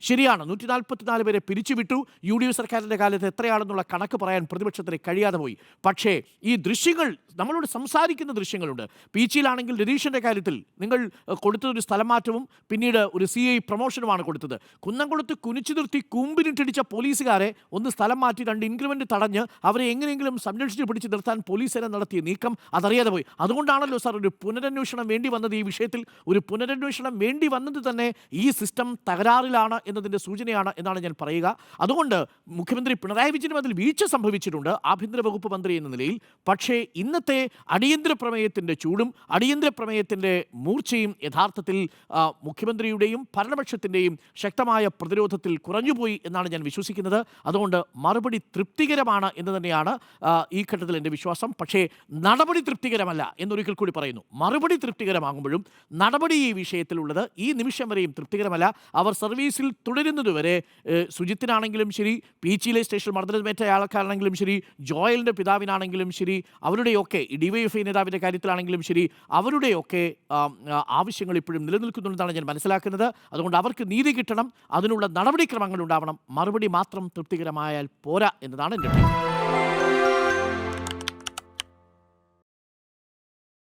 ശരിയാണ്, 144 പേരെ പിരിച്ചുവിട്ടു. UDF സർക്കാരിൻ്റെ കാലത്ത് എത്രയാണെന്നുള്ള കണക്ക് പറയാൻ പ്രതിപക്ഷത്തിന് കഴിയാതെ പോയി. പക്ഷേ ഈ ദൃശ്യങ്ങൾ, നമ്മളോട് സംസാരിക്കുന്ന ദൃശ്യങ്ങളുണ്ട്. പീച്ചിയിലാണെങ്കിൽ രതീഷിൻ്റെ കാര്യത്തിൽ നിങ്ങൾ കൊടുത്തതൊരു സ്ഥലം മാറ്റവും പിന്നീട് ഒരു CI പ്രൊമോഷനുമാണ് കൊടുത്തത്. കുന്നംകുളത്ത് കുനിച്ചു നിർത്തി കൂമ്പിനിട്ടടിച്ച പോലീസുകാരെ ഒന്ന് സ്ഥലം മാറ്റി 2 ഇൻക്രിമെൻ്റ് തടഞ്ഞ് അവരെ എങ്ങനെയെങ്കിലും സംരക്ഷിച്ച് പിടിച്ച് നിർത്താൻ പോലീസുകാരെ നടത്തിയ നീക്കം അതറിയാതെ പോയി. അതുകൊണ്ടാണല്ലോ സാർ ഒരു പുനരന്വേഷണം വേണ്ടി വന്നത്. ഈ വിഷയത്തിൽ ഒരു പുനരന്വേഷണം വേണ്ടി വന്നത് തന്നെ ഈ സിസ്റ്റം തകരാറിലാണ് എന്നതിൻ്റെ സൂചനയാണ് എന്നാണ് ഞാൻ പറയുക. അതുകൊണ്ട് മുഖ്യമന്ത്രി പിണറായി വിജയനും അതിൽ വീഴ്ച സംഭവിച്ചിട്ടുണ്ട് ആഭ്യന്തര വകുപ്പ് മന്ത്രി എന്ന നിലയിൽ. പക്ഷേ ഇന്നത്തെ അടിയന്തര പ്രമേയത്തിൻ്റെ ചൂടും അടിയന്തര പ്രമേയത്തിൻ്റെ മൂർച്ചയും യഥാർത്ഥത്തിൽ മുഖ്യമന്ത്രിയുടെയും ഭരണപക്ഷത്തിൻ്റെയും ശക്തമായ പ്രതിരോധത്തിൽ കുറഞ്ഞുപോയി എന്നാണ് ഞാൻ വിശ്വസിക്കുന്നത്. അതുകൊണ്ട് മറുപടി തൃപ്തികരമാണ് എന്ന് തന്നെയാണ് ഈ ഘട്ടത്തിൽ എൻ്റെ വിശ്വാസം. പക്ഷേ നടപടി തൃപ്തികരമല്ല എന്നൊരിക്കൽ കൂടി പറയുന്നു. മറുപടി തൃപ്തികരമാകുമ്പോഴും നടപടി ഈ വിഷയത്തിലുള്ളത് ഈ നിമിഷം വരെയും തൃപ്തികരമല്ല. അവർ സർവീസിൽ തുടരുന്നതുവരെ സുജിത്തിനാണെങ്കിലും ശരി, പീച്ചിയിലെ സ്റ്റേഷൻ മർദ്ദനമേറ്റ ആൾക്കാരാണെങ്കിലും ശരി, ജോയലിൻ്റെ പിതാവിനാണെങ്കിലും ശരി, അവരുടെയൊക്കെ DYFI നേതാവിൻ്റെ കാര്യത്തിലാണെങ്കിലും ശരി, അവരുടെയൊക്കെ ആവശ്യങ്ങൾ ഇപ്പോഴും നിലനിൽക്കുന്നുണ്ടെന്നാണ് ഞാൻ മനസ്സിലാക്കുന്നത്. അതുകൊണ്ട് അവർക്ക് നീതി കിട്ടണം, അതിനുള്ള നടപടിക്രമങ്ങൾ ഉണ്ടാവണം. മറുപടി മാത്രം തൃപ്തികരമായാൽ പോരാ എന്നതാണ് എൻ്റെ